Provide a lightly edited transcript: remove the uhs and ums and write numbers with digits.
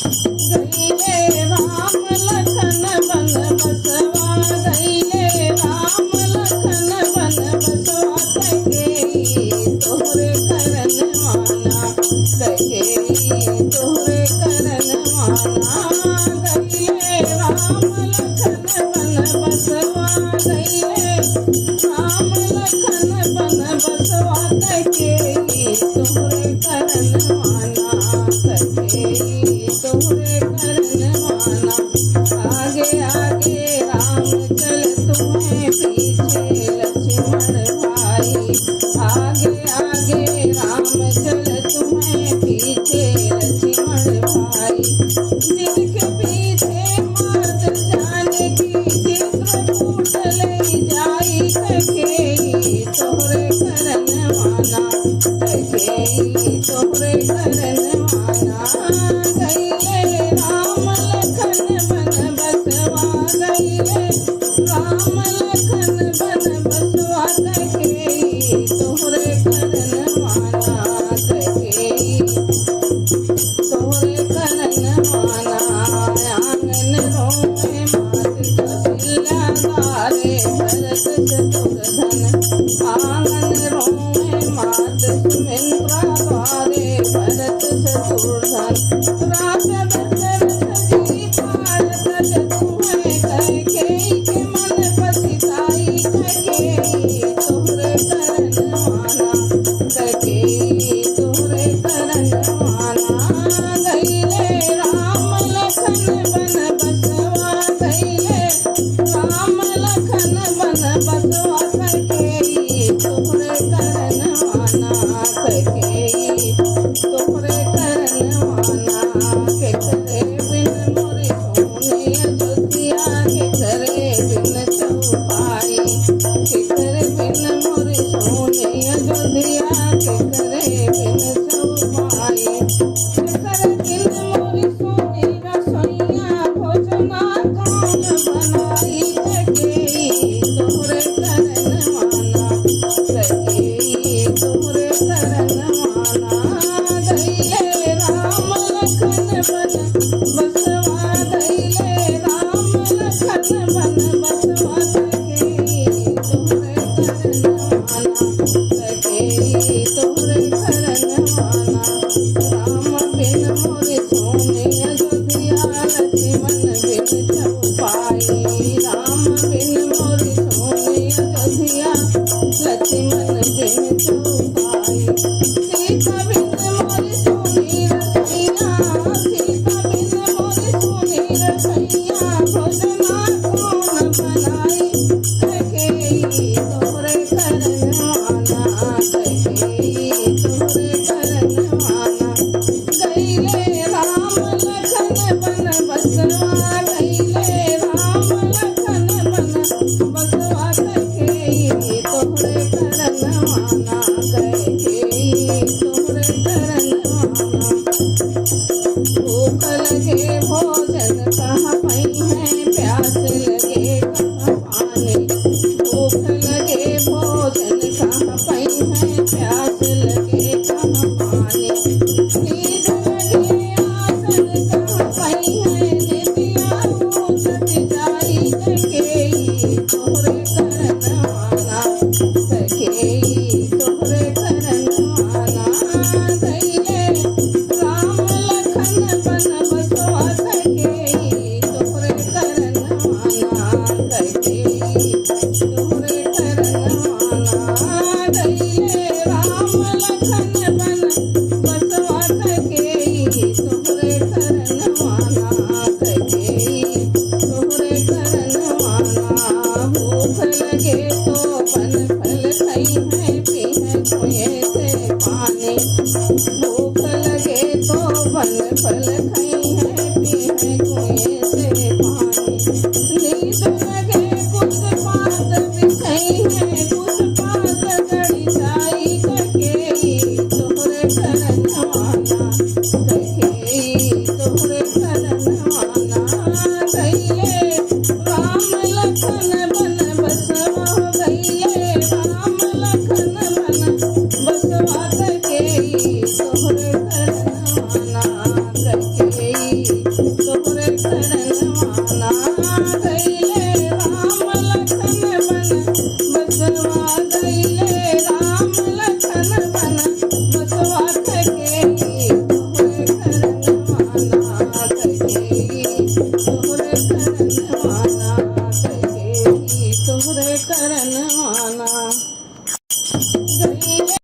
गईले राम लखन बन बसवा गईले राम लखन बन बसवा कहेई तोहरे करन माना कहेई तोहरे करन माना गईले राम लखन बन बसवा गईले राम लखन बन बसवा कहेई तोहरे करन माना कहेई तोहरे करन माना आगे आगे राम चल तुम्हें पीछे लक्ष्मण भाई आगे आगे राम चल तुम्हें पीछे लक्ष्मण भाई जिनके पीछे मार्ग जाने की चित्रकूट ले जाई कहेई तोहरे करन माना कहेई तोहरे करन माना गईले राम लखन बन बसवा गईले राम लखन बन बसवा कहेई तोहरे करन माना कहेई तोहरे करन माना आंगन रोमे मात कौशल्या तारे भरत शत्रुघ्न आंगन रोमे मात सुमित्रा तारे भरत शत्रुघ्न राजा दशरथ जी पाल तज तुम्हें कहेई के मन पतिताई कहेई तोहरे करन माना कहेई तोहरे करन माना गईले राम लखन बन बसवा गईले राम लखन बन बसवा कहेई तोहरे करन माना कहेई तोहरे करन माना के करे बिन मोरे सोने अयोध्या के करे बिन चौपाई के करे बिन मोरे सोने अयोध्या के करे बिन चौपाई के करे बिन मोरे सोने रसोइया भोजना कौन बनाई कहेई तोहरे करन माना कहेई तोहरे करन माना गईले राम लखन बन बसवा गईले राम लखन बन बसवा कहेई तोहरे करन माना कहेई तोहरे करन माना राम बिन मोरे सोने अयोध्या लक्ष्मण बिन चौपाई राम बिन मोरे सोने अयोध्या लक्ष्मण बिन चौपाई सीता बिन मोरे सोने रसैया सीता बिन मोरे सोने रसैया भोजना कौन बनाई कहेई तोहरे करन माना कहेई तोहरे करन माना गईले राम लखन बन बसवा गईले राम लखन बन बसवा कहेई तोहरे करन माना कहेई तोहरे करन माना भूख लगे भोजन कहाँ पई है प्यास लगे कहाँ पानी भूख लगे भोजन कहाँ पई है प्यास लगे कहाँ पानी नींद लगे आसन कहाँ पई है नितिया उठत जाई कहेई तोहरे करन माना कहेई तोहरे करन माना गईले राम लखन बन बसवा कहेई तोहरे करन माना कहेई तोहरे करन माना गईले राम लखन बन बसवा कहेई तोहरे करन माना कहेई तोहरे करन माना भूख लगे तो फल फल खई है पी है कुएं से पानी भूख लगे तो फल फल खई है पी है कुएं से पानी नींद लगे कुछ पात बिछई है कुछ पात गड़ी जाई कहेई तोहरे करन माना कहेई तोहरे करन माना गईले राम लखन बन बसवा गईले राम लखन बन बसवा कहेई तोहरे करन माना कहेई माना